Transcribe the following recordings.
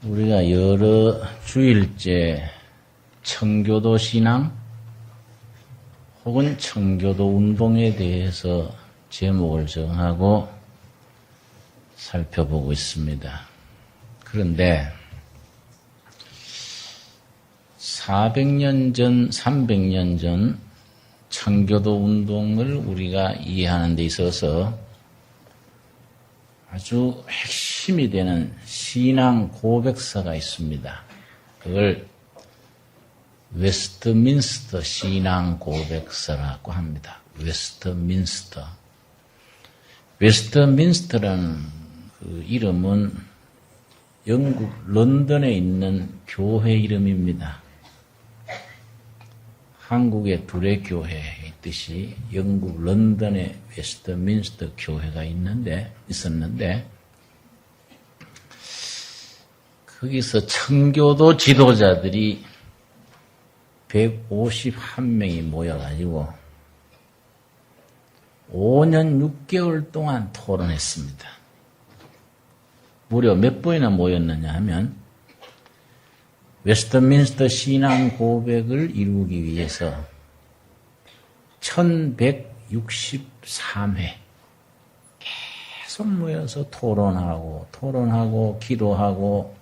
우리가 여러 주일째 청교도 신앙 혹은 청교도 운동에 대해서 제목을 정하고 살펴보고 있습니다. 그런데 400년 전, 300년 전 청교도 운동을 우리가 이해하는 데 있어서 아주 핵심이 되는 신앙 고백서가 있습니다. 그걸 웨스트민스터 신앙 고백서라고 합니다. 웨스트민스터라는 그 이름은 영국 런던에 있는 교회 이름입니다. 한국의 두레교회에 있듯이 영국 런던에 웨스트민스터 교회가 있었는데 거기서 청교도 지도자들이 151명이 모여가지고 5년 6개월 동안 토론했습니다. 무려 몇 번이나 모였느냐 하면 웨스트민스터 신앙 고백을 이루기 위해서 1163회 계속 모여서 토론하고 기도하고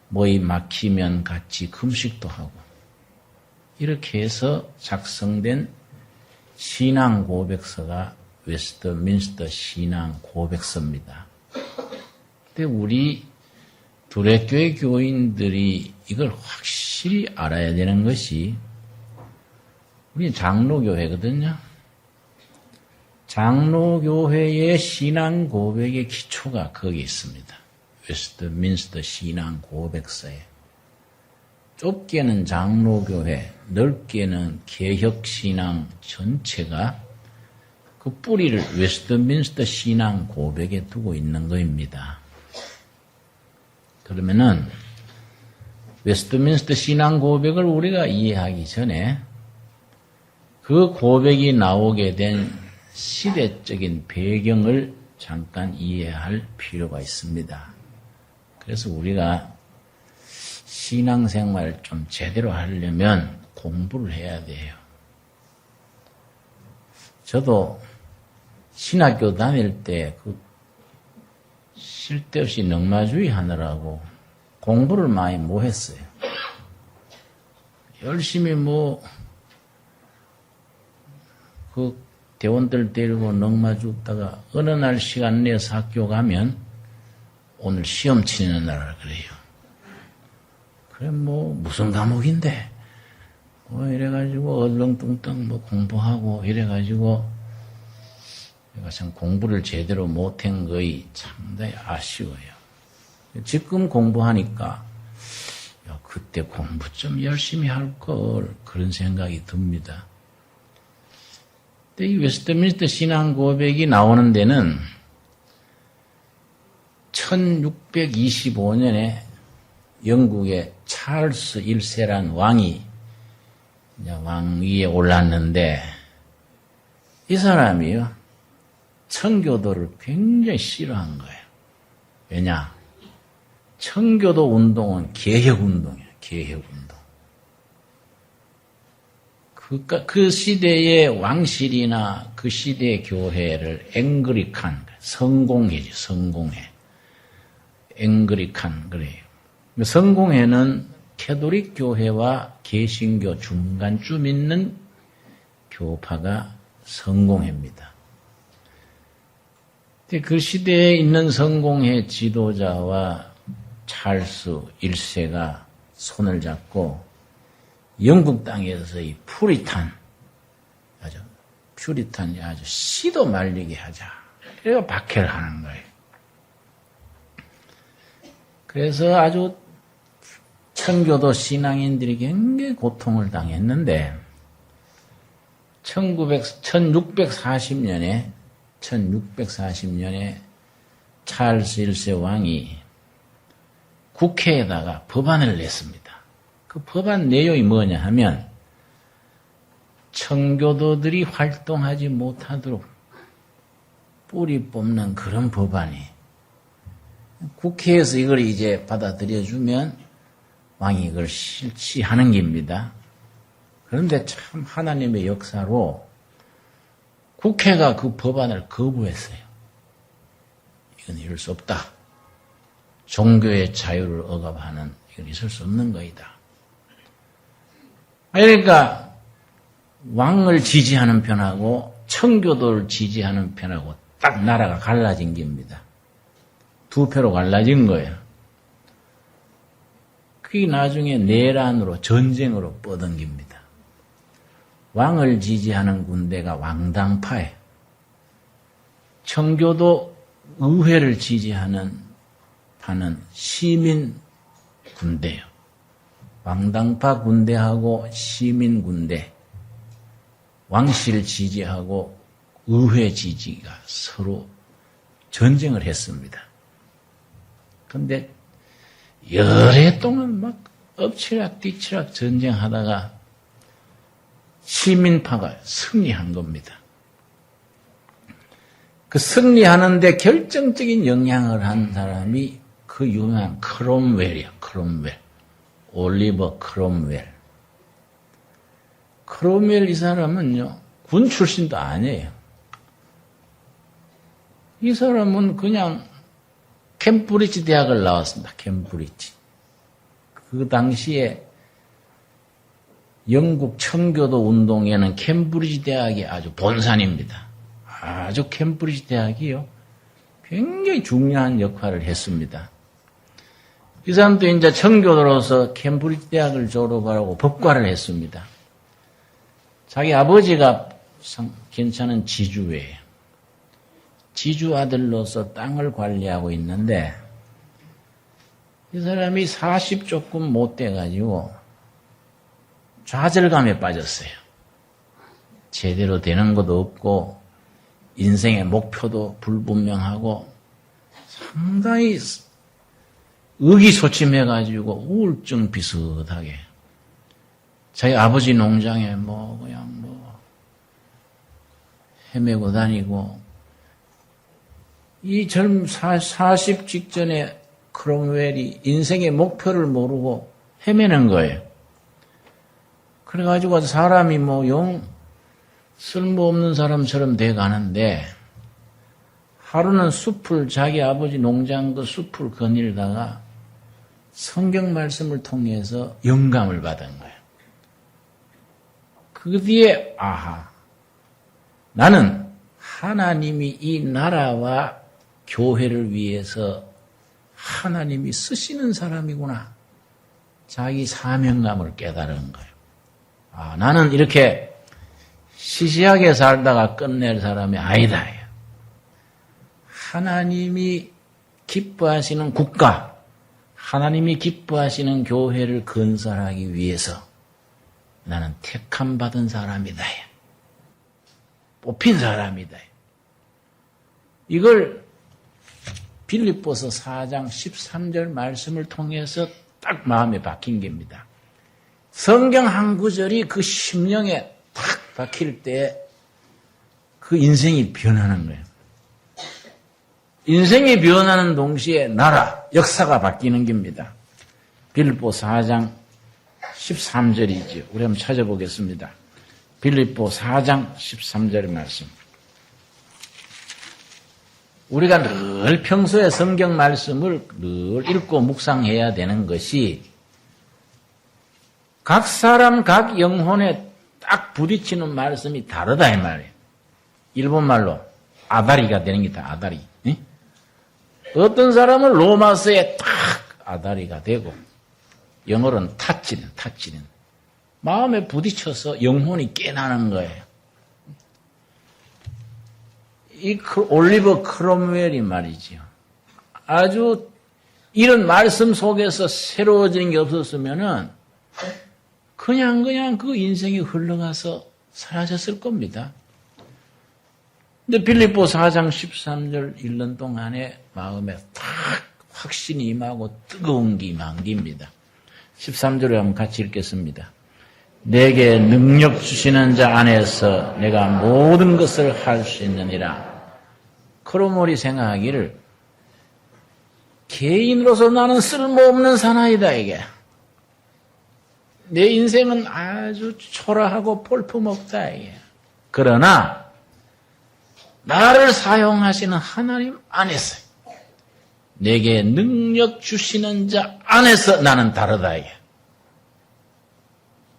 뭐이 막히면 같이 금식도 하고 이렇게 해서 작성된 신앙 고백서가 웨스트민스터 신앙 고백서입니다. 근데 우리 두레교회 교인들이 이걸 확실히 알아야 되는 것이 우리 장로교회거든요. 장로교회의 신앙 고백의 기초가 거기 있습니다. 웨스트민스터 신앙 고백서에. 좁게는 장로교회, 넓게는 개혁신앙 전체가 그 뿌리를 웨스트민스터 신앙 고백에 두고 있는 것입니다. 그러면은 웨스트민스터 신앙 고백을 우리가 이해하기 전에 그 고백이 나오게 된 시대적인 배경을 잠깐 이해할 필요가 있습니다. 그래서 우리가 신앙생활을 좀 제대로 하려면 공부를 해야 돼요. 저도 신학교 다닐 때 쓸데없이 넉마주의 하느라고 공부를 많이 못 했어요. 열심히 그 대원들 데리고 넉마 죽다가 어느 날 시간 내서 학교 가면 오늘 시험 치는 날 그래요. 그래 무슨 과목인데 이래가지고 얼렁뚱땅 공부하고 이래가지고 내가 참 공부를 제대로 못한 거이 상당히 아쉬워요. 지금 공부하니까 그때 공부 좀 열심히 할 걸 그런 생각이 듭니다. 근데 이 웨스트민스터 신앙 고백이 나오는 데는 1625년에 영국의 찰스 1세란 왕이 왕위에 올랐는데 이 사람이요 청교도를 굉장히 싫어한 거예요. 왜냐? 청교도 운동은 개혁운동이에요. 개혁운동. 그 시대의 왕실이나 그 시대의 교회를 앵그리칸, 성공회지, 성공회. 앵그리칸, 그래요. 성공회는 캐톨릭 교회와 개신교 중간쯤 있는 교파가 성공회입니다. 그 시대에 있는 성공회 지도자와 찰스 1세가 손을 잡고 영국 땅에서 이 퓨리탄이 아주 씨도 말리게 하자. 그래서 박해를 하는 거예요. 그래서 아주 청교도 신앙인들이 굉장히 고통을 당했는데 1640년에 찰스 1세 왕이 국회에다가 법안을 냈습니다. 그 법안 내용이 뭐냐 하면 청교도들이 활동하지 못하도록 뿌리 뽑는 그런 법안이 국회에서 이걸 이제 받아들여주면 왕이 이걸 실시하는 겁니다. 그런데 참 하나님의 역사로 국회가 그 법안을 거부했어요. 이건 이럴 수 없다. 종교의 자유를 억압하는 이건 있을 수 없는 거이다. 그러니까 왕을 지지하는 편하고 청교도를 지지하는 편하고 딱 나라가 갈라진 겁니다. 두 표로 갈라진 거예요. 그게 나중에 내란으로 전쟁으로 뻗어깁니다. 왕을 지지하는 군대가 왕당파예요. 청교도 의회를 지지하는 파는 시민 군대예요. 왕당파 군대하고 시민 군대, 왕실 지지하고 의회 지지가 서로 전쟁을 했습니다. 그런데 열해 동안 막 엎치락 뒤치락 전쟁하다가 시민파가 승리한 겁니다. 그 승리하는데 결정적인 영향을 한 사람이 그 유명한 크롬웰이에요. 크롬웰. 올리버 크롬웰. 크롬웰 이 사람은요, 군 출신도 아니에요. 이 사람은 그냥 캠브리지 대학을 나왔습니다. 캠브리지. 그 당시에 영국 청교도 운동에는 캠브리지 대학이 아주 본산입니다. 아주 캠브리지 대학이요. 굉장히 중요한 역할을 했습니다. 이 사람도 이제 청교도로서 캠브리지 대학을 졸업하고 법과를 했습니다. 자기 아버지가 괜찮은 지주예요. 지주 아들로서 땅을 관리하고 있는데 이 사람이 40 조금 못 돼가지고 좌절감에 빠졌어요. 제대로 되는 것도 없고 인생의 목표도 불분명하고 상당히 의기소침해가지고 우울증 비슷하게 자기 아버지 농장에 그냥 헤매고 다니고 이 40 직전에 크롬웰이 인생의 목표를 모르고 헤매는 거예요. 그래가지고 사람이 영 쓸모없는 사람처럼 돼가는데 하루는 숲을 자기 아버지 농장 그 숲을 거닐다가 성경 말씀을 통해서 영감을 받은 거예요. 그 뒤에 나는 하나님이 이 나라와 교회를 위해서 하나님이 쓰시는 사람이구나. 자기 사명감을 깨달은 거예요. 나는 이렇게 시시하게 살다가 끝낼 사람이 아니다. 하나님이 기뻐하시는 국가, 하나님이 기뻐하시는 교회를 건설하기 위해서 나는 택함 받은 사람이다. 뽑힌 사람이다. 이걸 빌립보서 4장 13절 말씀을 통해서 딱 마음에 박힌 겁니다. 성경 한 구절이 그 심령에 딱 박힐 때 그 인생이 변하는 거예요. 인생이 변하는 동시에 나라, 역사가 바뀌는 겁니다. 빌립보 4장 13절이죠. 우리 한번 찾아보겠습니다. 빌립보 4장 13절 말씀. 우리가 늘 평소에 성경 말씀을 늘 읽고 묵상해야 되는 것이 각 사람 각 영혼에 딱 부딪히는 말씀이 다르다 이 말이에요. 일본말로 아다리가 되는 게 다 아다리. 네? 어떤 사람은 로마서에 딱 아다리가 되고 영어로는 타치는 마음에 부딪혀서 영혼이 깨나는 거예요. 이 올리버 크롬웰이 말이지요. 아주 이런 말씀 속에서 새로워지는 게 없었으면은 그냥 그 인생이 흘러가서 사라졌을 겁니다. 근데 빌립보 4장 13절 읽는 동안에 마음에 딱 확신이 임하고 뜨거운 게 임한 겁니다. 13절에 한번 같이 읽겠습니다. 내게 능력 주시는 자 안에서 내가 모든 것을 할 수 있느니라. 크롬웰이 생각하기를 개인으로서 나는 쓸모없는 사나이다 이게. 내 인생은 아주 초라하고 볼품없다 이게. 그러나 나를 사용하시는 하나님 안에서 내게 능력 주시는 자 안에서 나는 다르다 이게.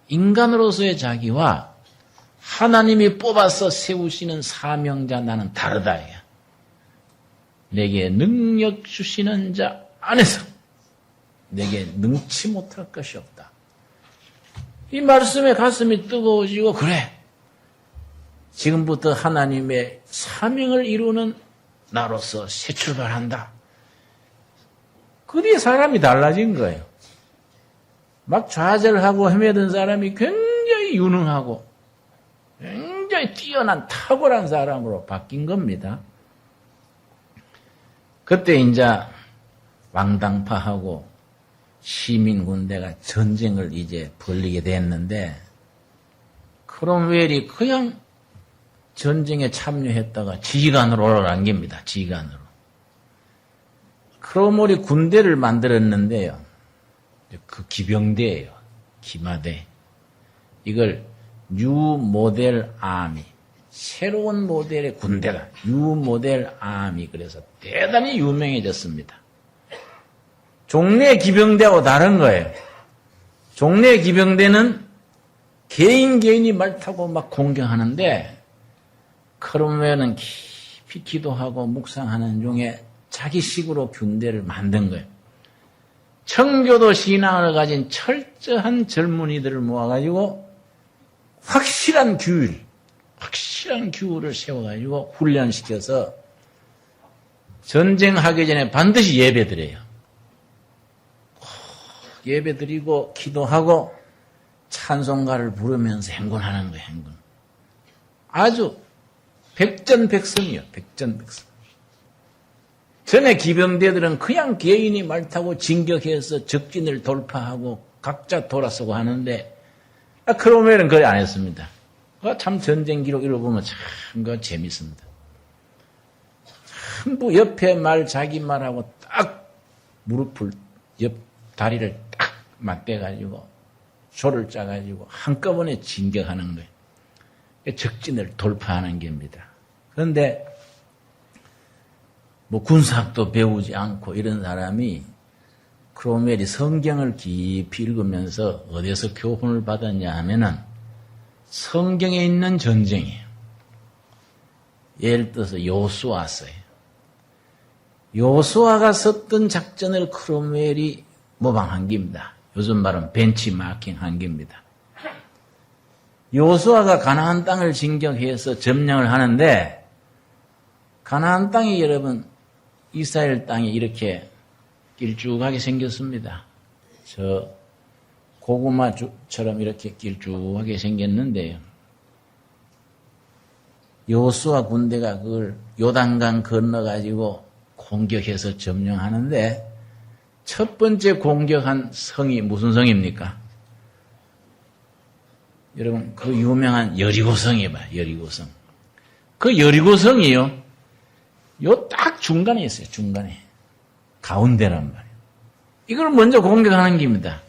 인간으로서의 자기와 하나님이 뽑아서 세우시는 사명자 나는 다르다 이게. 내게 능력 주시는 자 안에서 내게 능치 못할 것이 없다. 이 말씀에 가슴이 뜨거워지고 그래. 지금부터 하나님의 사명을 이루는 나로서 새 출발한다. 그 뒤에 사람이 달라진 거예요. 막 좌절하고 헤매던 사람이 굉장히 유능하고 굉장히 뛰어난 탁월한 사람으로 바뀐 겁니다. 그때 이제 왕당파하고 시민군대가 전쟁을 이제 벌리게 됐는데 크롬웰이 그냥 전쟁에 참여했다가 지휘관으로 올라간 겁니다. 지휘관으로. 크롬웰이 군대를 만들었는데요. 그 기병대예요. 기마대. 이걸 뉴 모델 아미. 새로운 모델의 군대가 뉴 모델 아미. 그래서 대단히 유명해졌습니다. 종래 기병대하고 다른 거예요. 종래 기병대는 개인이 말 타고 막 공격하는데 크롬웰은 깊이 기도하고 묵상하는 중에 자기식으로 군대를 만든 거예요. 청교도 신앙을 가진 철저한 젊은이들을 모아가지고 확실한 규율을 세워가지고 훈련시켜서 전쟁하기 전에 반드시 예배드려요. 예배드리고 기도하고 찬송가를 부르면서 행군하는 거예요. 행군. 아주 백전백승이요. 백전백승. 전에 기병대들은 그냥 개인이 말 타고 진격해서 적진을 돌파하고 각자 돌아서고 하는데 크롬웰은 그래 안 했습니다. 참 전쟁 기록 읽어보면 참 재밌습니다. 전부 옆에 말 자기 말하고 딱 무릎을 옆 다리를 딱 맞대가지고 조를 짜가지고 한꺼번에 진격하는 거예요. 적진을 돌파하는 겁니다. 그런데 뭐 군사학도 배우지 않고 이런 사람이 크롬웰이 성경을 깊이 읽으면서 어디서 교훈을 받았냐 하면은 성경에 있는 전쟁이에요. 예를 들어서 요수아서예요. 요수아가 썼던 작전을 크롬웰이 모방한 겁니다. 요즘 말은 벤치마킹 한 겁니다. 요수아가 가나안 땅을 진격해서 점령을 하는데 가나안 땅이 여러분 이스라엘 땅이 이렇게 길쭉하게 생겼습니다. 저 고구마처럼 이렇게 길쭉하게 생겼는데요. 요수아 군대가 그걸 요단강 건너가지고 공격해서 점령하는데 첫 번째 공격한 성이 무슨 성입니까? 여러분 그 유명한 여리고성이 봐요. 여리고성. 그 여리고성이요. 요 딱 중간에 있어요. 중간에. 가운데란 말이에요. 이걸 먼저 공격하는 겁니다.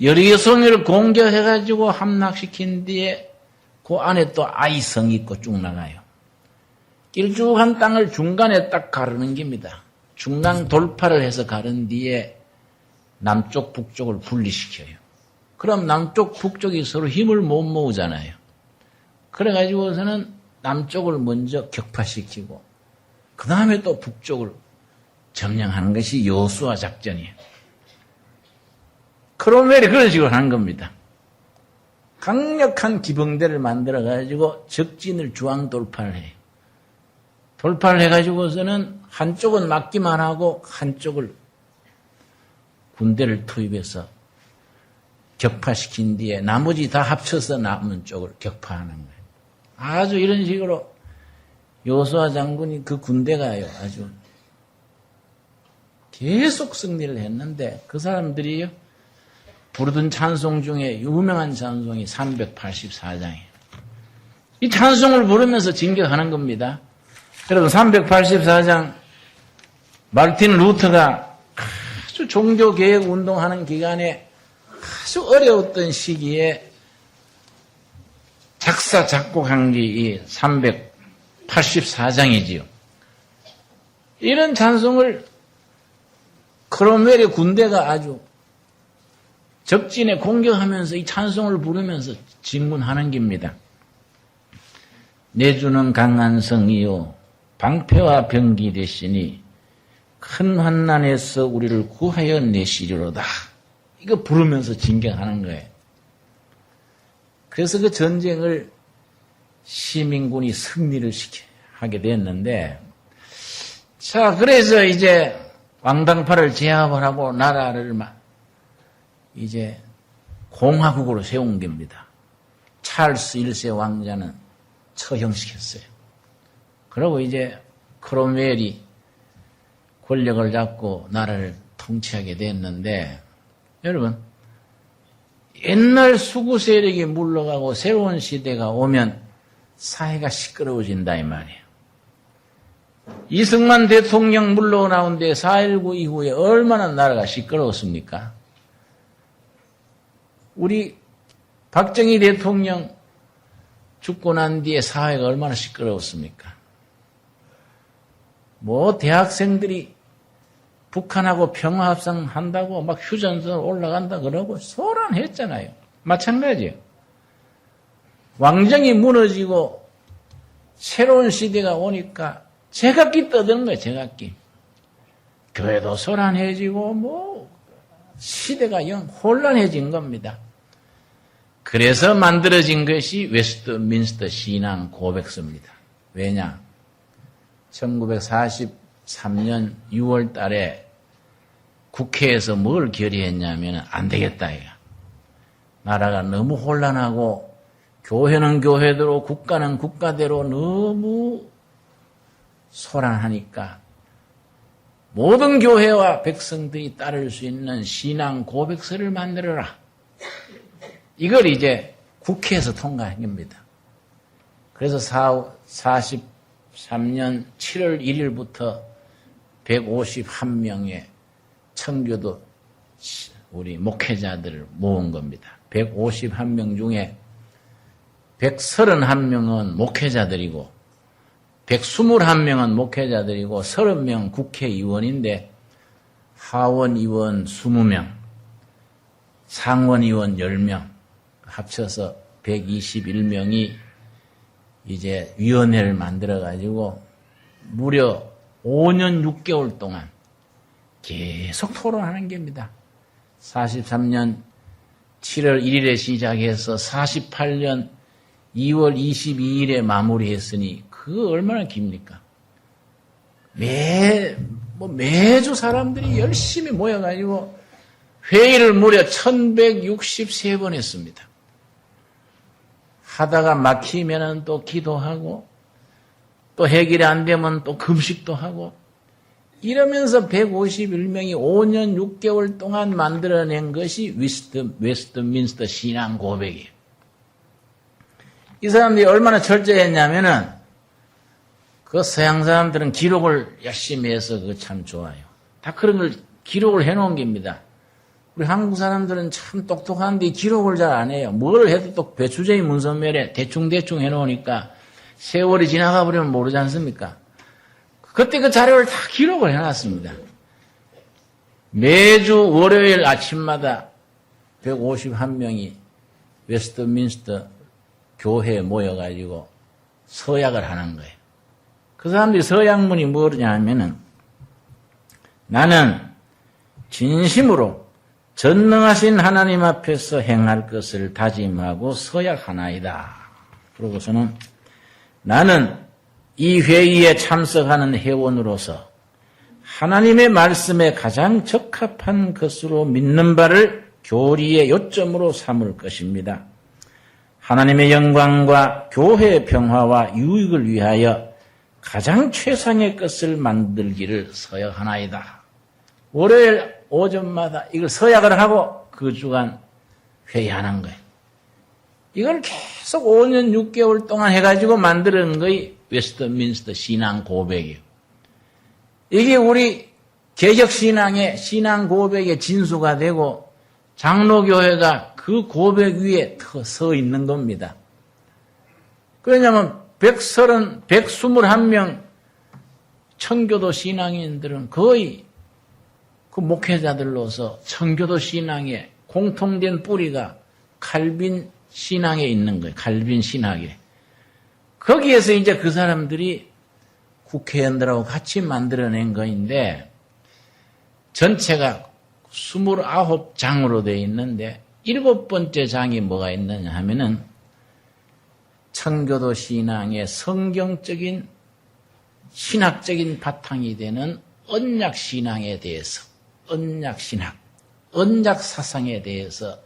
여리고성을 공격해가지고 함락시킨 뒤에 그 안에 또 아이성이 있고 쭉 나가요. 길쭉한 땅을 중간에 딱 가르는 겁니다. 중간 돌파를 해서 가른 뒤에 남쪽 북쪽을 분리시켜요. 그럼 남쪽 북쪽이 서로 힘을 못 모으잖아요. 그래가지고서는 남쪽을 먼저 격파시키고 그 다음에 또 북쪽을 점령하는 것이 요수아 작전이에요. 크롬웰이 그런 식으로 한 겁니다. 강력한 기병대를 만들어가지고 적진을 주황 돌파를 해요. 돌파를 해가지고서는 한쪽은 막기만 하고 한쪽을 군대를 투입해서 격파시킨 뒤에 나머지 다 합쳐서 남은 쪽을 격파하는 거예요. 아주 이런 식으로 요수아 장군이 그 군대가요. 아주 계속 승리를 했는데 그 사람들이요. 부르던 찬송 중에 유명한 찬송이 384장이에요. 이 찬송을 부르면서 진격하는 겁니다. 여러분 384장 마르틴 루터가 아주 종교개혁 운동하는 기간에 아주 어려웠던 시기에 작사, 작곡한 게 이 384장이지요. 이런 찬송을 크롬웰의 군대가 아주 적진에 공격하면서 이 찬송을 부르면서 진군하는 겁니다. 내주는 강한 성이요 방패와 병기 되시니 큰 환난에서 우리를 구하여 내시리로다. 이거 부르면서 진격하는 거예요. 그래서 그 전쟁을 시민군이 승리를 하게 됐는데, 자, 그래서 이제 왕당파를 제압을 하고 나라를 이제 공화국으로 세운 겁니다. 찰스 1세 왕자는 처형시켰어요. 그리고 이제 크롬웰이 권력을 잡고 나라를 통치하게 됐는데, 여러분, 옛날 수구 세력이 물러가고 새로운 시대가 오면 사회가 시끄러워진다 이 말이에요. 이승만 대통령 물러나온 데 4.19 이후에 얼마나 나라가 시끄러웠습니까? 우리 박정희 대통령 죽고 난 뒤에 사회가 얼마나 시끄러웠습니까? 뭐 대학생들이 북한하고 평화합상 한다고 막 휴전선 올라간다 그러고 소란했잖아요. 마찬가지예요. 왕정이 무너지고 새로운 시대가 오니까 제각기 떠드는 거예요. 제각기. 교회도 소란해지고 뭐 시대가 영 혼란해진 겁니다. 그래서 만들어진 것이 웨스트민스터 신앙 고백서입니다. 왜냐? 1943년 6월 달에 국회에서 뭘 결의했냐면 안 되겠다. 이거. 나라가 너무 혼란하고 교회는 교회대로 국가는 국가대로 너무 소란하니까 모든 교회와 백성들이 따를 수 있는 신앙 고백서를 만들어라. 이걸 이제 국회에서 통과한 겁니다. 그래서 43년 7월 1일부터 151명의 청교도 우리 목회자들을 모은 겁니다. 151명 중에 131명은 목회자들이고 121명은 목회자들이고 30명 국회의원인데 하원의원 20명, 상원의원 10명 합쳐서 121명이 이제 위원회를 만들어가지고 무려 5년 6개월 동안 계속 토론하는 겁니다. 43년 7월 1일에 시작해서 48년 2월 22일에 마무리했으니 그거 얼마나 깁니까? 매주 사람들이 열심히 모여가지고 회의를 무려 1163번 했습니다. 하다가 막히면은 또 기도하고 또 해결이 안 되면 또 금식도 하고 이러면서 151명이 5년 6개월 동안 만들어낸 것이 웨스트민스터 신앙 고백이에요. 이 사람들이 얼마나 철저했냐면은 그 서양 사람들은 기록을 열심히 해서 그거 참 좋아요. 다 그런 걸 기록을 해놓은 겁니다. 우리 한국 사람들은 참 똑똑한데 기록을 잘 안 해요. 뭘 해도 또 배추쟁이 문선멸에 대충 해놓으니까 세월이 지나가 버리면 모르지 않습니까? 그때 그 자료를 다 기록을 해놨습니다. 매주 월요일 아침마다 151명이 웨스트민스터 교회에 모여가지고 서약을 하는 거예요. 그 사람들이 서약문이 뭐냐 하면은 나는 진심으로 전능하신 하나님 앞에서 행할 것을 다짐하고 서약하나이다. 그러고서는 나는 이 회의에 참석하는 회원으로서 하나님의 말씀에 가장 적합한 것으로 믿는 바를 교리의 요점으로 삼을 것입니다. 하나님의 영광과 교회의 평화와 유익을 위하여 가장 최상의 것을 만들기를 서약하나이다. 월요일 오전마다 이걸 서약을 하고 그 주간 회의하는 거예요. 이걸 계속 5년 6개월 동안 해가지고 만드는 거이 웨스트민스터 신앙 고백이에요. 이게 우리 개혁신앙의 신앙 고백의 진수가 되고 장로교회가 그 고백 위에 서 있는 겁니다. 그러냐면 121명 청교도 신앙인들은 거의 그 목회자들로서 청교도 신앙의 공통된 뿌리가 칼빈 신앙에 있는 거예요. 칼빈 신학에. 거기에서 이제 그 사람들이 국회의원들하고 같이 만들어낸 거인데 전체가 29장으로 되어 있는데 7번째 장이 뭐가 있느냐 하면은 청교도 신앙의 성경적인 신학적인 바탕이 되는 언약신앙에 대해서 언약신학, 언약사상에 대해서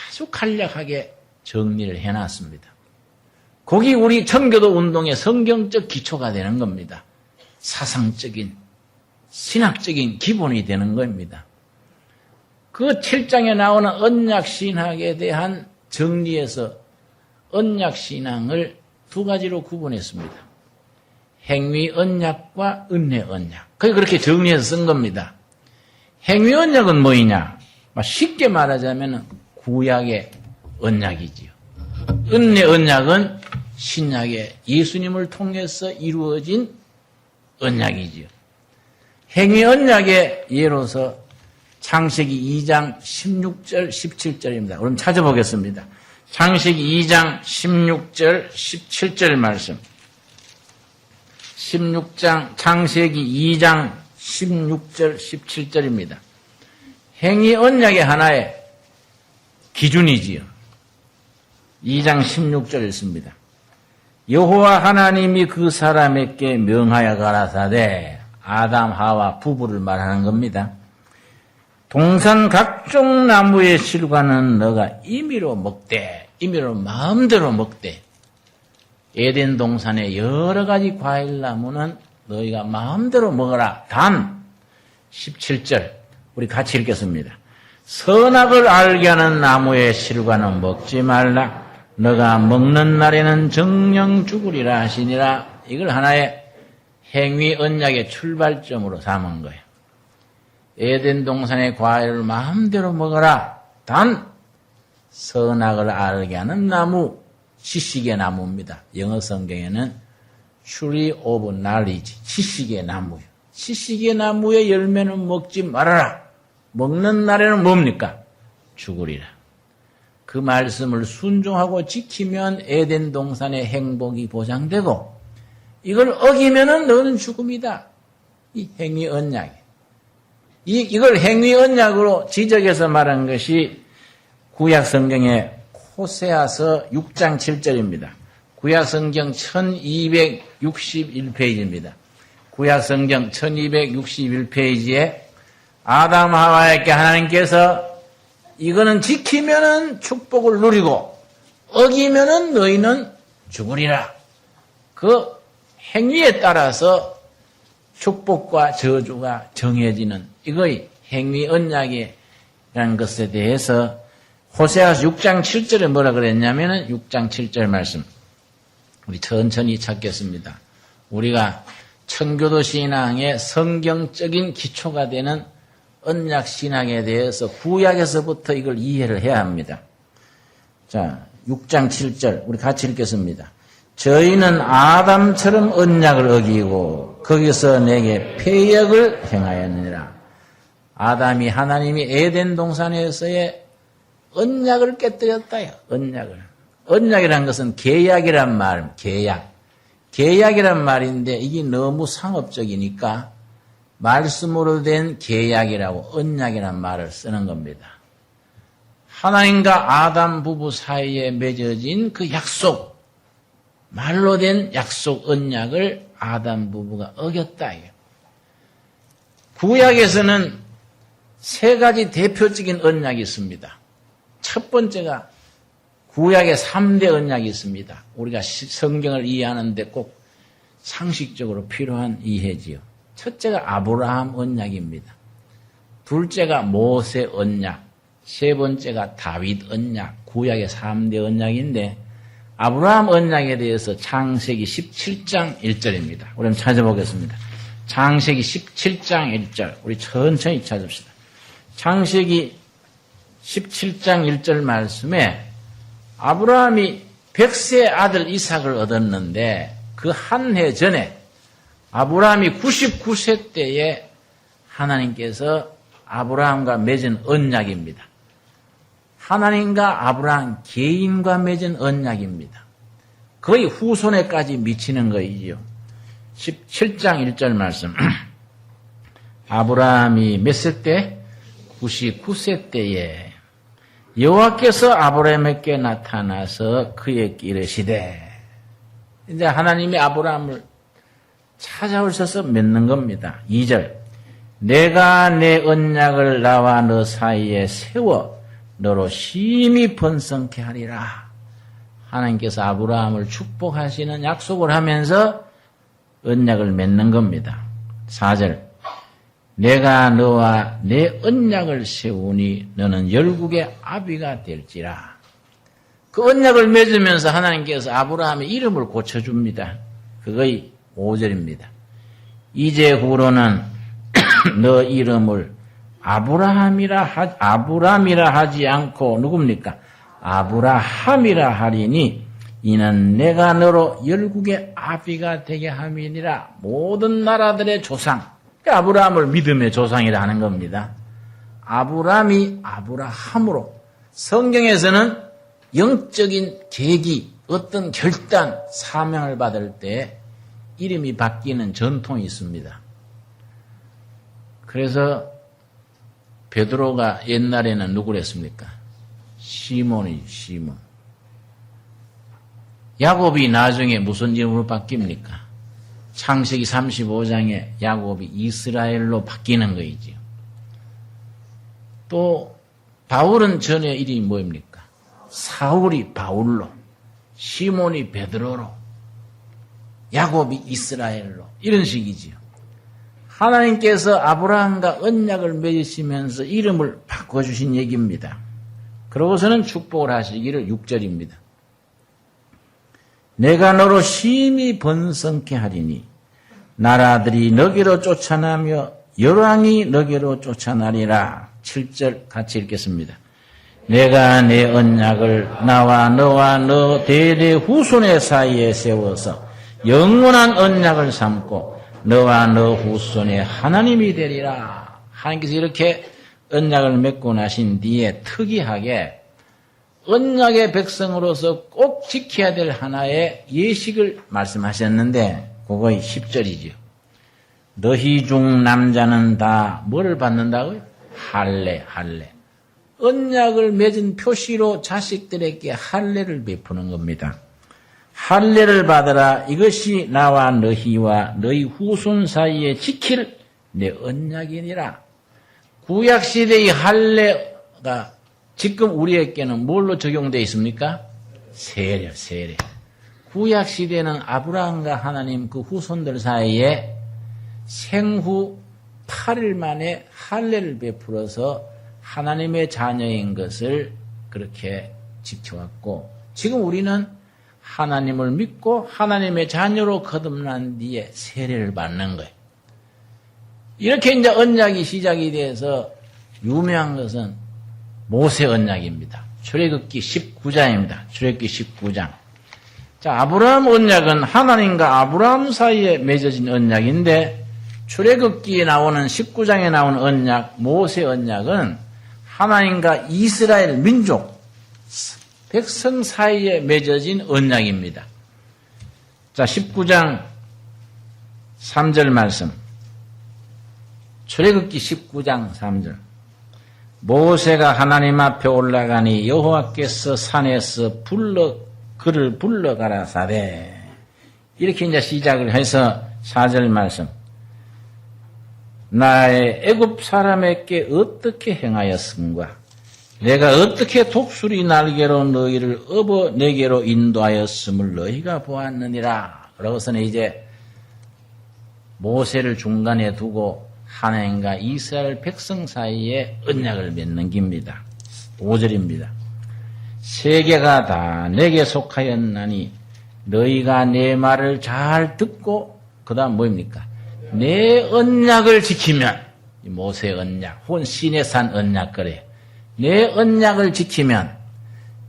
아주 간략하게 정리를 해놨습니다. 거기 우리 청교도 운동의 성경적 기초가 되는 겁니다. 사상적인, 신학적인 기본이 되는 겁니다. 그 7장에 나오는 언약신학에 대한 정리에서 언약신앙을 두 가지로 구분했습니다. 행위언약과 은혜언약. 그렇게 정리해서 쓴 겁니다. 행위언약은 뭐이냐? 쉽게 말하자면 구약의 언약이지요. 은혜언약은 신약의 예수님을 통해서 이루어진 언약이지요. 행위언약의 예로서 창세기 2장 16절 17절입니다. 그럼 찾아보겠습니다. 창세기 2장 16절 17절 말씀. 창세기 2장 16절 17절입니다. 행위 언약의 하나의 기준이지요. 2장 16절 읽습니다. 여호와 하나님이 그 사람에게 명하여 가라사대, 아담 하와 부부를 말하는 겁니다. 동산 각종 나무의 실과는 너가 임의로 먹되, 임의로 마음대로 먹되, 에덴 동산의 여러 가지 과일나무는 너희가 마음대로 먹어라. 단 17절 우리 같이 읽겠습니다. 선악을 알게 하는 나무의 실과는 먹지 말라. 너가 먹는 날에는 정령 죽으리라 하시니라. 이걸 하나의 행위 언약의 출발점으로 삼은 거예요. 에덴 동산의 과일을 마음대로 먹어라. 단 선악을 알게 하는 나무, 지식의 나무입니다. 영어 성경에는 Tree of Knowledge, 지식의 나무예요. 지식의 나무의 열매는 먹지 말아라. 먹는 날에는 뭡니까? 죽으리라. 그 말씀을 순종하고 지키면 에덴 동산의 행복이 보장되고, 이걸 어기면은 너는 죽음이다. 이 행위 언약. 이걸 행위 언약으로 지적해서 말한 것이 구약 성경의 호세아서 6장 7절입니다. 구약 성경 1261페이지입니다. 구약 성경 1261페이지에 아담 하와에게 하나님께서 이거는 지키면은 축복을 누리고 어기면은 너희는 죽으리라. 그 행위에 따라서 축복과 저주가 정해지는 이거의 행위 언약이라는 것에 대해서 호세아서 6장 7절에 뭐라 그랬냐면은 6장 7절 말씀. 우리 천천히 찾겠습니다. 우리가 청교도 신앙의 성경적인 기초가 되는 언약 신앙에 대해서 구약에서부터 이걸 이해를 해야 합니다. 자, 6장 7절 우리 같이 읽겠습니다. 저희는 아담처럼 언약을 어기고 거기서 내게 패역을 행하였느니라. 아담이 하나님이 에덴 동산에서의 언약을 깨뜨렸다요. 언약이라는 것은 계약이란 말, 계약이란 말인데 이게 너무 상업적이니까 말씀으로 된 계약이라고 언약이란 말을 쓰는 겁니다. 하나님과 아담 부부 사이에 맺어진 그 약속, 말로 된 약속 언약을 아담 부부가 어겼다. 구약에서는 세 가지 대표적인 언약이 있습니다. 첫 번째가 구약의 3대 언약이 있습니다. 우리가 성경을 이해하는데 꼭 상식적으로 필요한 이해지요. 첫째가 아브라함 언약입니다. 둘째가 모세 언약, 세 번째가 다윗 언약, 구약의 3대 언약인데 아브라함 언약에 대해서 창세기 17장 1절입니다. 우리 한번 찾아보겠습니다. 창세기 17장 1절. 우리 천천히 찾읍시다. 창세기 17장 1절 말씀에 아브라함이 100세 아들 이삭을 얻었는데 그 한 해 전에 아브라함이 99세 때에 하나님께서 아브라함과 맺은 언약입니다. 하나님과 아브라함 개인과 맺은 언약입니다. 거의 후손에까지 미치는 거이지요. 17장 1절 말씀. 아브라함이 몇 세 때? 99세 때에 여호와께서 아브라함에게 나타나서 그에게 이르시되, 이제 하나님이 아브라함을 찾아오셔서 맺는 겁니다. 2절. 내가 내 언약을 나와 너 사이에 세워 너로 심히 번성케 하리라. 하나님께서 아브라함을 축복하시는 약속을 하면서 언약을 맺는 겁니다. 4절. 내가 너와 내 언약을 세우니 너는 열국의 아비가 될지라. 그 언약을 맺으면서 하나님께서 아브라함의 이름을 고쳐줍니다. 그거의 5절입니다. 이제후로는 너 이름을 아브라함이라 하지 않고 누굽니까? 아브라함이라 하리니 이는 내가 너로 열국의 아비가 되게 함이니라. 모든 나라들의 조상. 아브라함을 믿음의 조상이라 하는 겁니다. 아브라함이 아브라함으로, 성경에서는 영적인 계기, 어떤 결단, 사명을 받을 때 이름이 바뀌는 전통이 있습니다. 그래서 베드로가 옛날에는 누구를 했습니까? 시몬이죠, 시몬. 야곱이 나중에 무슨 이름으로 바뀝니까? 창세기 35장에 야곱이 이스라엘로 바뀌는 거이지요. 또 바울은 전에 이름이 뭐입니까? 사울이 바울로, 시몬이 베드로로, 야곱이 이스라엘로, 이런 식이지요. 하나님께서 아브라함과 언약을 맺으시면서 이름을 바꿔주신 얘기입니다. 그러고서는 축복을 하시기를 6절입니다. 내가 너로 심히 번성케 하리니 나라들이 너게로 쫓아나며 열왕이 너게로 쫓아나리라. 7절 같이 읽겠습니다. 내가 내 언약을 나와 너와 너 대대 후손의 사이에 세워서 영원한 언약을 삼고 너와 너 후손의 하나님이 되리라. 하나님께서 이렇게 언약을 맺고 나신 뒤에 특이하게 언약의 백성으로서 꼭 지켜야 될 하나의 예식을 말씀하셨는데 그거의 10절이죠. 너희 중 남자는 다 뭐를 받는다고요? 할례. 언약을 맺은 표시로 자식들에게 할례를 베푸는 겁니다. 할례를 받으라. 이것이 나와 너희와 너희 후손 사이에 지킬 내 언약이니라. 구약시대의 할례가 지금 우리에게는 뭘로 적용되어 있습니까? 세례. 구약시대는 아브라함과 하나님 그 후손들 사이에 생후 8일 만에 할례를 베풀어서 하나님의 자녀인 것을 그렇게 지켜왔고, 지금 우리는 하나님을 믿고 하나님의 자녀로 거듭난 뒤에 세례를 받는 거예요. 이렇게 이제 언약이 시작이 돼서 유명한 것은 모세 언약입니다. 출애굽기 19장입니다. 출애굽기 19장. 자, 아브라함 언약은 하나님과 아브라함 사이에 맺어진 언약인데, 출애굽기에 나오는 19장에 나오는 언약, 모세 언약은 하나님과 이스라엘 민족, 백성 사이에 맺어진 언약입니다. 자, 19장 3절 말씀. 출애굽기 19장 3절. 모세가 하나님 앞에 올라가니 여호와께서 산에서 그를 불러가라사대. 이렇게 이제 시작을 해서 4절 말씀. 나의 애굽 사람에게 어떻게 행하였음과 내가 어떻게 독수리 날개로 너희를 업어 내게로 인도하였음을 너희가 보았느니라. 그러고서는 이제 모세를 중간에 두고 하나님과 이스라엘 백성 사이에 언약을 맺는 깁니다. 5절입니다. 세계가 다 내게 속하였나니 너희가 내 말을 잘 듣고 그 다음 뭐입니까? 내 언약을 지키면, 모세 언약, 혹은 시내산 언약 그래. 내 언약을 지키면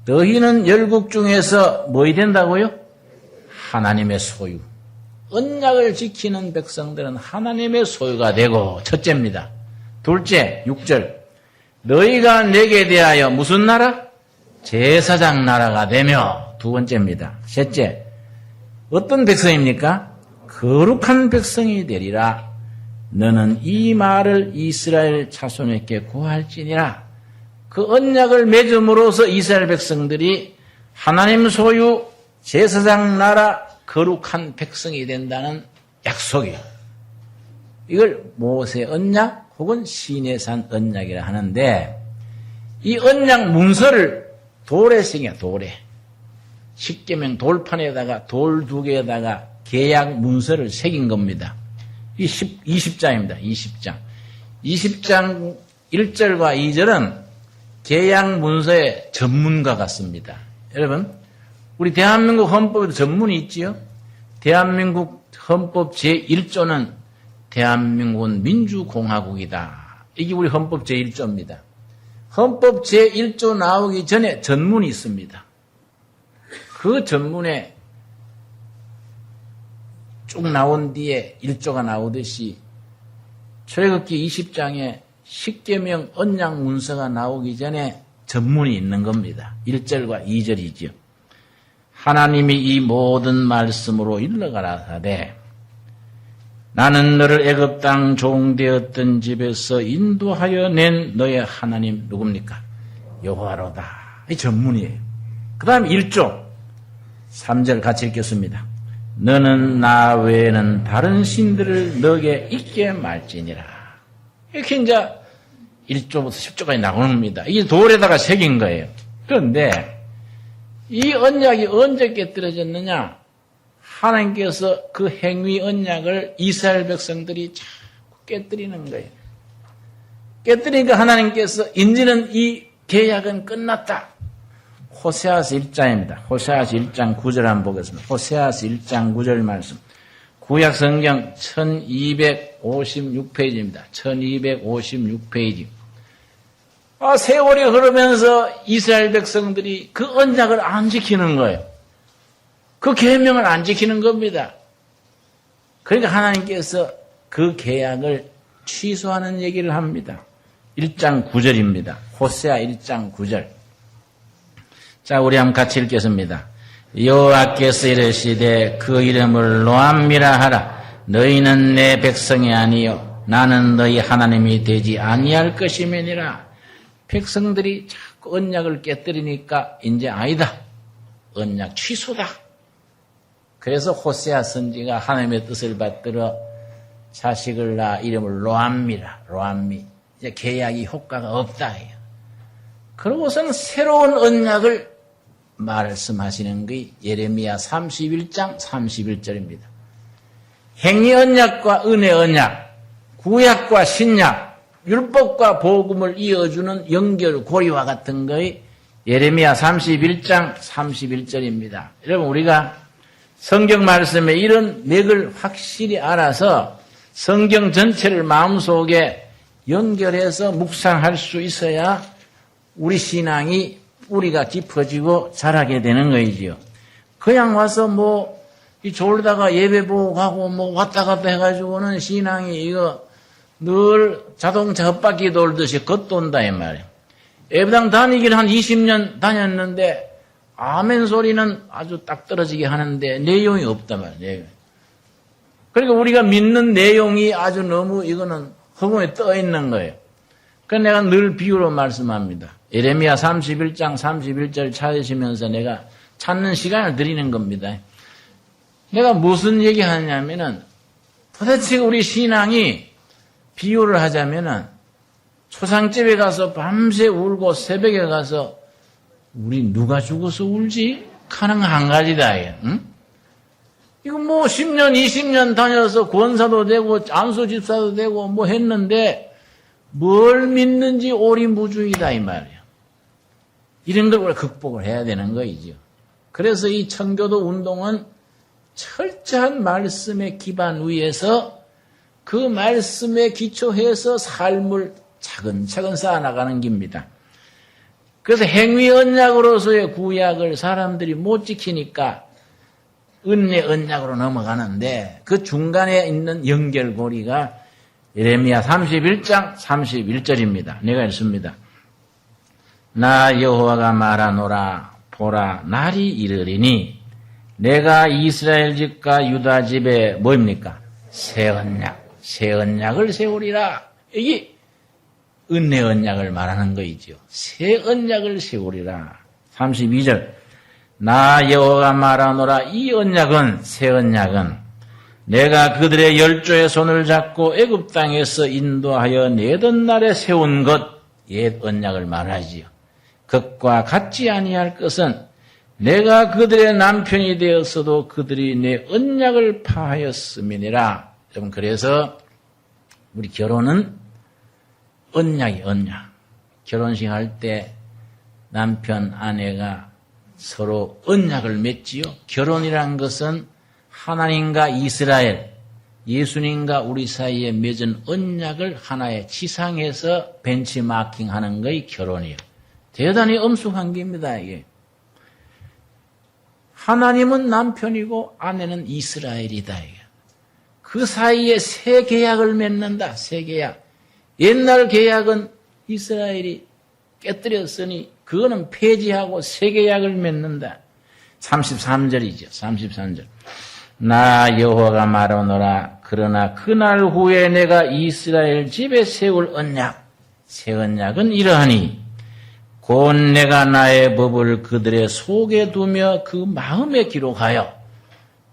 너희는 열국 중에서 뭐이 된다고요? 하나님의 소유. 언약을 지키는 백성들은 하나님의 소유가 되고, 첫째입니다. 둘째, 6절. 너희가 내게 대하여 무슨 나라? 제사장 나라가 되며, 두 번째입니다. 셋째, 어떤 백성입니까? 거룩한 백성이 되리라. 너는 이 말을 이스라엘 자손에게 고할지니라. 그 언약을 맺음으로써 이스라엘 백성들이 하나님 소유 제사장 나라 거룩한 백성이 된다는 약속이에요. 이걸 모세 언약 혹은 시내산 언약이라 하는데, 이 언약 문서를 돌에 새겨, 돌에. 십계명 돌판에다가 돌 두 개에다가 계약 문서를 새긴 겁니다. 이 20장입니다. 20장. 20장 1절과 2절은 계약 문서의 전문가 같습니다. 여러분, 우리 대한민국 헌법에도 전문이 있지요? 대한민국 헌법 제1조는 대한민국은 민주공화국이다. 이게 우리 헌법 제1조입니다. 헌법 제1조 나오기 전에 전문이 있습니다. 그 전문에 쭉 나온 뒤에 1조가 나오듯이 출애굽기 20장에 십계명 언약 문서가 나오기 전에 전문이 있는 겁니다. 1절과 2절이지요. 하나님이 이 모든 말씀으로 일러가라사대 나는 너를 애굽 땅 종되었던 집에서 인도하여 낸 너의 하나님 누굽니까? 여호와로다. 이 전문이에요. 그 다음 1조 3절 같이 읽겠습니다. 너는 나 외에는 다른 신들을 너에게 있게 말지니라. 이렇게 이제 1조부터 10조까지 나옵니다. 이게 돌에다가 새긴 거예요. 그런데 이 언약이 언제 깨뜨려졌느냐? 하나님께서 그 행위 언약을 이스라엘 백성들이 자꾸 깨뜨리는 거예요. 깨뜨리니까 하나님께서 이제는 이 계약은 끝났다. 호세아서 1장입니다. 호세아서 1장 9절 한번 보겠습니다. 호세아서 1장 9절 말씀. 구약 성경 1256페이지입니다. 1256페이지. 세월이 흐르면서 이스라엘 백성들이 그 언약을 안 지키는 거예요. 그 계명을 안 지키는 겁니다. 그러니까 하나님께서 그 계약을 취소하는 얘기를 합니다. 1장 9절입니다. 호세아 1장 9절. 자, 우리 한번 같이 읽겠습니다. 여호와께서 이르시되 그 이름을 노암미라 하라. 너희는 내 백성이 아니요 나는 너희 하나님이 되지 아니할 것임이니라. 백성들이 자꾸 언약을 깨뜨리니까 이제 아니다. 언약 취소다. 그래서 호세아 선지가 하나님의 뜻을 받들어 자식을 낳아 이름을 로암미라. 로암미. 이제 계약이 효과가 없다 해요. 그러고서는 새로운 언약을 말씀하시는 게 예레미야 31장 31절입니다. 행위 언약과 은혜 언약, 구약과 신약, 율법과 복음을 이어주는 연결고리와 같은 거의 예레미야 31장 31절입니다. 여러분, 우리가 성경 말씀에 이런 맥을 확실히 알아서 성경 전체를 마음속에 연결해서 묵상할 수 있어야 우리 신앙이 뿌리가 깊어지고 자라게 되는 거이지요. 그냥 와서 이 졸다가 예배 보고 가고 왔다 갔다 해가지고는 신앙이 이거 늘 자동차 헛바퀴 돌듯이 겉돈다 이 말이에요. 예배당 다니기는 한 20년 다녔는데 아멘 소리는 아주 딱 떨어지게 하는데 내용이 없단 말이에요. 그러니까 우리가 믿는 내용이 아주 너무 이거는 허공에 떠 있는 거예요. 그래서 내가 늘 비유로 말씀합니다. 예레미야 31장 31절 찾으시면서 내가 찾는 시간을 드리는 겁니다. 내가 무슨 얘기 하냐면은 도대체 우리 신앙이 비유를 하자면은 초상집에 가서 밤새 울고 새벽에 가서 우리 누가 죽어서 울지? 하는 한 가지다. 응? 이거 10년, 20년 다녀서 권사도 되고 안수 집사도 되고 했는데 뭘 믿는지 오리무중이다 이 말이에요. 이런 걸 우리가 극복을 해야 되는 거이죠. 그래서 이 청교도 운동은 철저한 말씀의 기반 위에서 그 말씀에 기초해서 삶을 차근차근 쌓아나가는 겁니다. 그래서 행위 언약으로서의 구약을 사람들이 못 지키니까 은혜 언약으로 넘어가는데 그 중간에 있는 연결고리가 예레미야 31장 31절입니다. 내가 읽습니다. 나 여호와가 말하노라 보라 날이 이르리니 내가 이스라엘 집과 유다 집에 뭐입니까? 새 언약을 세우리라. 이게 은혜 언약을 말하는 거이죠. 새 언약을 세우리라. 32절 나 여호와가 말하노라 이 언약은 새 언약은 내가 그들의 열조의 손을 잡고 애굽 땅에서 인도하여 내던 날에 세운 것 옛 언약을 말하지요. 그것과 같지 아니할 것은 내가 그들의 남편이 되었어도 그들이 내 언약을 파하였음이니라. 좀 그래서 우리 결혼은 언약이 언약. 결혼식 할 때 남편, 아내가 서로 언약을 맺지요. 결혼이란 것은 하나님과 이스라엘, 예수님과 우리 사이에 맺은 언약을 하나의 지상에서 벤치마킹하는 것이 결혼이에요. 대단히 엄숙한 겁니다, 이게. 하나님은 남편이고 아내는 이스라엘이다, 이게. 그 사이에 새 계약을 맺는다, 새 계약. 옛날 계약은 이스라엘이 깨뜨렸으니 그거는 폐지하고 새 계약을 맺는다. 33절이죠. 33절. 나 여호와가 말하노라 그러나 그날 후에 내가 이스라엘 집에 세울 언약 새 언약은 이러하니 곧 내가 나의 법을 그들의 속에 두며 그 마음에 기록하여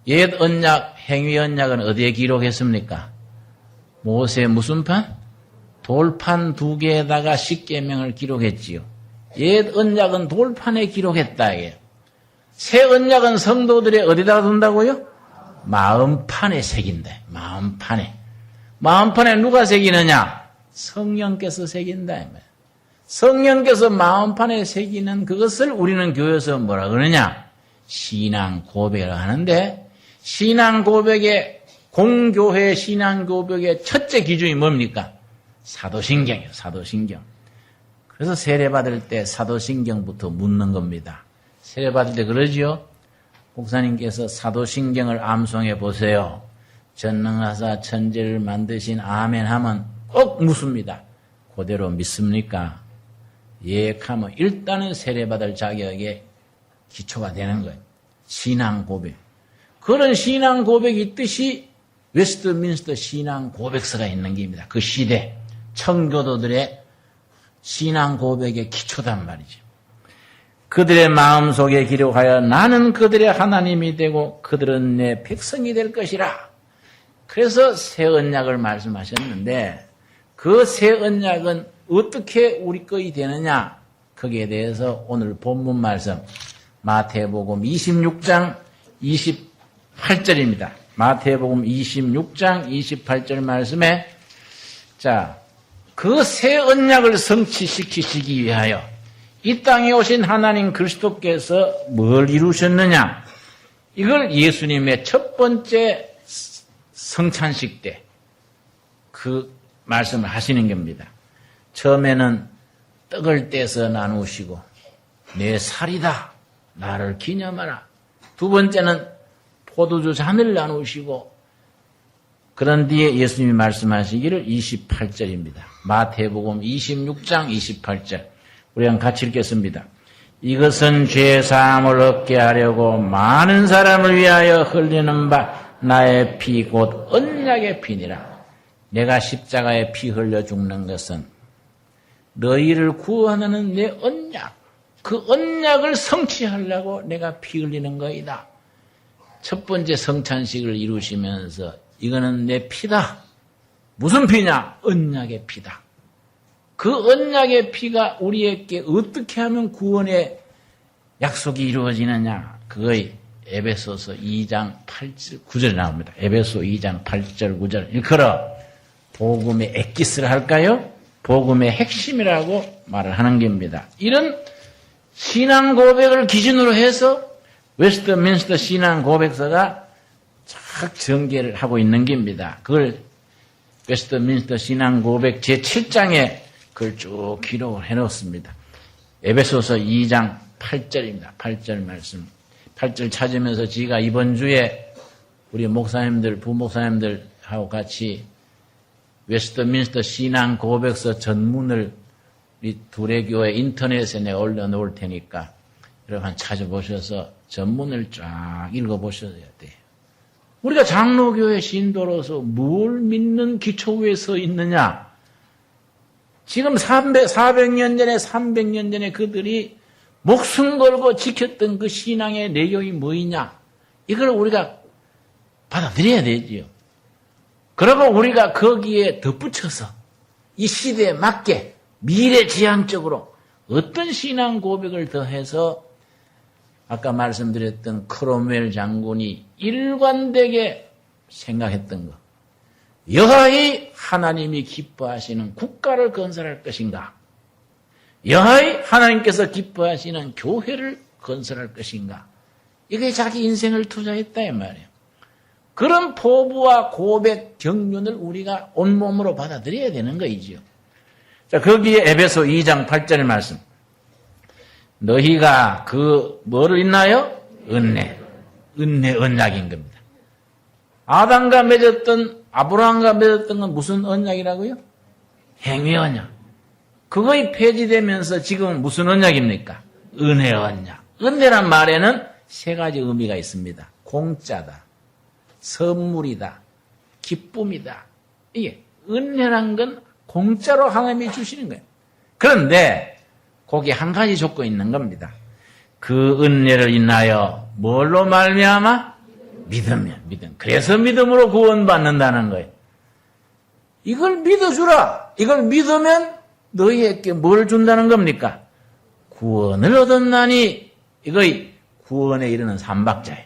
옛 언약 행위 언약은 어디에 기록했습니까? 모세 무슨 판? 돌판 2개에다가 십계명을 기록했지요. 옛 언약은 돌판에 기록했다. 이게. 새 언약은 성도들의 어디다가 둔다고요? 마음판에 새긴다. 마음판에. 마음판에 누가 새기느냐? 성령께서 새긴다. 성령께서 마음판에 새기는 그것을 우리는 교회에서 뭐라 그러냐? 신앙 고백을 하는데 신앙 고백의 공교회 신앙 고백의 첫째 기준이 뭡니까? 사도신경이에요. 사도신경. 그래서 세례받을 때 사도신경부터 묻는 겁니다. 세례받을 때 그러지요. 목사님께서 사도신경을 암송해 보세요. 전능하사 천지를 만드신 아멘 하면 꼭 묻습니다. 그대로 믿습니까? 예 하면 일단은 세례받을 자격에 기초가 되는 거예요. 신앙 고백. 그런 신앙 고백이 있듯이 웨스트민스터 신앙 고백서가 있는 겁니다. 그 시대 청교도들의 신앙 고백의 기초단 말이죠. 그들의 마음속에 기록하여 나는 그들의 하나님이 되고 그들은 내 백성이 될 것이라. 그래서 새 언약을 말씀하셨는데 그 새 언약은 어떻게 우리 것이 되느냐? 거기에 대해서 오늘 본문 말씀 마태복음 26장 28절입니다. 마태복음 26장 28절 말씀에 그 새 언약을 성취시키시기 위하여 이 땅에 오신 하나님 그리스도께서 뭘 이루셨느냐? 이걸 예수님의 첫 번째 성찬식 때 그 말씀을 하시는 겁니다. 처음에는 떡을 떼서 나누시고 내 살이다 나를 기념하라. 두 번째는 포도주 잔을 나누시고 그런 뒤에 예수님이 말씀하시기를 28절입니다. 마태복음 26장 28절 우리랑 같이 읽겠습니다. 이것은 죄 사함을 얻게 하려고 많은 사람을 위하여 흘리는 바 나의 피 곧 언약의 피니라. 내가 십자가에 피 흘려 죽는 것은 너희를 구원하는 내 언약, 그 언약을 성취하려고 내가 피 흘리는 거이다. 첫 번째 성찬식을 이루시면서 이거는 내 피다. 무슨 피냐? 언약의 피다. 그 언약의 피가 우리에게 어떻게 하면 구원의 약속이 이루어지느냐? 그거의 에베소서 2장 8절 9절에 나옵니다. 에베소 2장 8절 9절 일컬어 복음의 엑기스를 할까요? 복음의 핵심이라고 말을 하는 겁니다. 이런 신앙 고백을 기준으로 해서 웨스트민스터 신앙 고백서가 쫙 전개를 하고 있는 겁니다. 그걸 웨스트민스터 신앙 고백 제7장에 그걸 쭉 기록을 해놓습니다. 에베소서 2장 8절입니다. 8절 말씀. 8절 찾으면서 지가 이번 주에 우리 목사님들, 부목사님들하고 같이 웨스트민스터 신앙 고백서 전문을 우리 두레교회 인터넷에 내가 올려놓을 테니까 여러분 찾아보셔서 전문을 쫙 읽어보셔야 돼요. 우리가 장로교회 신도로서 뭘 믿는 기초 위에 서 있느냐? 지금 400년 전에 300년 전에 그들이 목숨 걸고 지켰던 그 신앙의 내용이 뭐이냐? 이걸 우리가 받아들여야 되지요. 그리고 우리가 거기에 덧붙여서 이 시대에 맞게 미래지향적으로 어떤 신앙 고백을 더해서 아까 말씀드렸던 크롬웰 장군이 일관되게 생각했던 것. 여하이 하나님이 기뻐하시는 국가를 건설할 것인가? 여하이 하나님께서 기뻐하시는 교회를 건설할 것인가? 이게 자기 인생을 투자했다 이 말이에요. 그런 포부와 고백, 경륜을 우리가 온몸으로 받아들여야 되는 거이지요. 자, 거기에 에베소 2장 8절 말씀. 너희가 뭐를 있나요? 은혜, 언약인 겁니다. 아담과 맺었던, 아브라함과 맺었던 건 무슨 언약이라고요? 행위 언약. 그거이 폐지되면서 지금은 무슨 언약입니까? 은혜 언약. 은혜란 말에는 세 가지 의미가 있습니다. 공짜다, 선물이다, 기쁨이다. 이게 은혜란 건 공짜로 하나님이 주시는 거예요. 그런데 거기에 한 가지 조건이 있는 겁니다. 그 은혜를 인하여 뭘로 말미암아? 믿음. 그래서 믿음으로 구원받는다는 거예요. 이걸 믿어주라. 이걸 믿으면 너희에게 뭘 준다는 겁니까? 구원을 얻었나니 이거의 구원에 이르는 삼박자예요.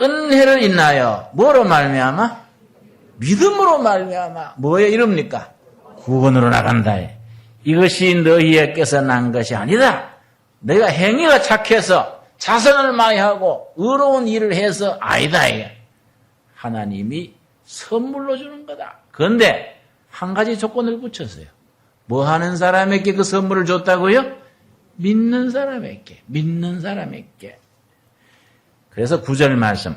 은혜를 인하여 뭐로 말미암아? 믿음으로 말미암아 뭐에 이릅니까? 구원으로 나간다. 이것이 너희에게서 난 것이 아니다. 너희가 행위가 착해서 자선을 많이 하고 의로운 일을 해서 아니다. 하나님이 선물로 주는 거다. 그런데 한 가지 조건을 붙였어요. 뭐 하는 사람에게 그 선물을 줬다고요? 믿는 사람에게. 그래서 9절 말씀.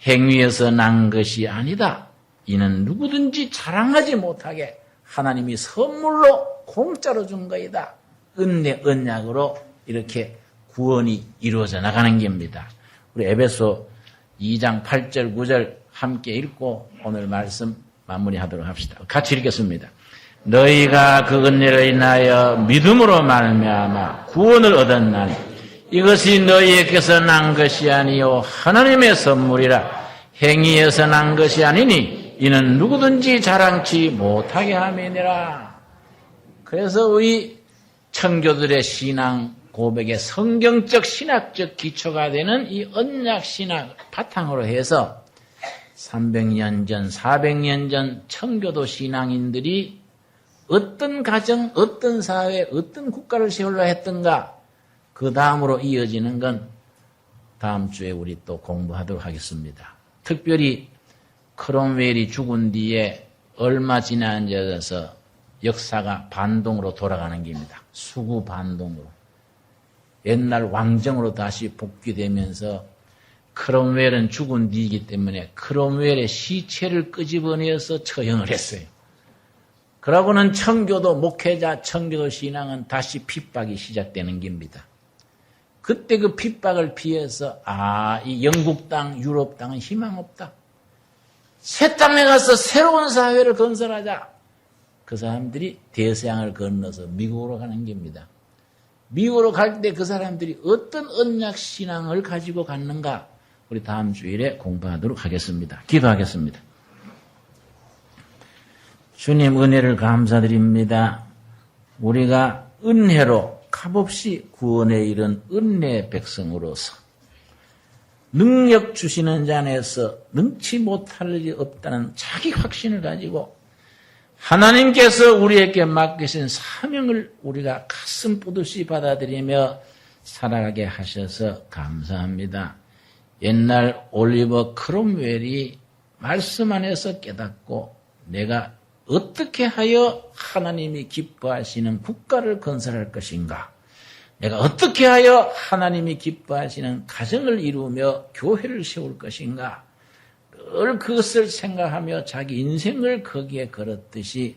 행위에서 난 것이 아니다. 이는 누구든지 자랑하지 못하게 하나님이 선물로 공짜로 준 거이다. 은혜, 언약으로 이렇게 구원이 이루어져 나가는 겁니다. 우리 에베소 2장 8절, 9절 함께 읽고 오늘 말씀 마무리하도록 합시다. 같이 읽겠습니다. 너희가 그 은혜를 인하여 믿음으로 말미암아 구원을 얻었나니 이것이 너희에게서 난 것이 아니요 하나님의 선물이라. 행위에서 난 것이 아니니 이는 누구든지 자랑치 못하게 함이니라. 그래서 우리 청교들의 신앙 고백의 성경적 신학적 기초가 되는 이 언약 신학 바탕으로 해서 300년 전, 400년 전 청교도 신앙인들이 어떤 가정, 어떤 사회, 어떤 국가를 세우려 했던가 그 다음으로 이어지는 건 다음 주에 우리 또 공부하도록 하겠습니다. 특별히 크롬웰이 죽은 뒤에 얼마 지나서 역사가 반동으로 돌아가는 겁니다. 수구 반동으로. 옛날 왕정으로 다시 복귀되면서 크롬웰은 죽은 뒤이기 때문에 크롬웰의 시체를 끄집어내서 처형을 했어요. 그러고는 청교도 목회자, 청교도 신앙은 다시 핍박이 시작되는 겁니다. 그때 그 핍박을 피해서 이 영국 땅, 유럽 땅은 희망 없다. 새 땅에 가서 새로운 사회를 건설하자. 그 사람들이 대서양을 건너서 미국으로 가는 겁니다. 미국으로 갈 때 그 사람들이 어떤 언약 신앙을 가지고 갔는가 우리 다음 주일에 공부하도록 하겠습니다. 기도하겠습니다. 주님 은혜를 감사드립니다. 우리가 은혜로 값없이 구원에 이른 은혜의 백성으로서 능력 주시는 자 안에서 능치 못할 일이 없다는 자기 확신을 가지고 하나님께서 우리에게 맡기신 사명을 우리가 가슴 뿌듯이 받아들이며 살아가게 하셔서 감사합니다. 옛날 올리버 크롬웰이 말씀 안에서 깨닫고 내가 어떻게 하여 하나님이 기뻐하시는 국가를 건설할 것인가? 내가 어떻게 하여 하나님이 기뻐하시는 가정을 이루며 교회를 세울 것인가? 늘 그것을 생각하며 자기 인생을 거기에 걸었듯이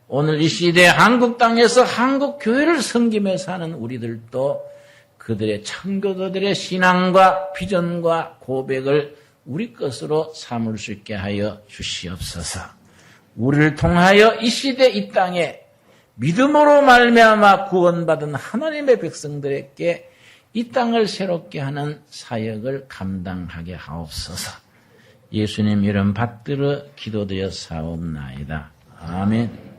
오늘 이 시대 한국 땅에서 한국 교회를 섬기며 사는 우리들도 그들의 청교도들의 신앙과 비전과 고백을 우리 것으로 삼을 수 있게 하여 주시옵소서. 우리를 통하여 이 시대 이 땅에 믿음으로 말미암아 구원받은 하나님의 백성들에게 이 땅을 새롭게 하는 사역을 감당하게 하옵소서. 예수님 이름 받들어 기도드려 사옵나이다. 아멘.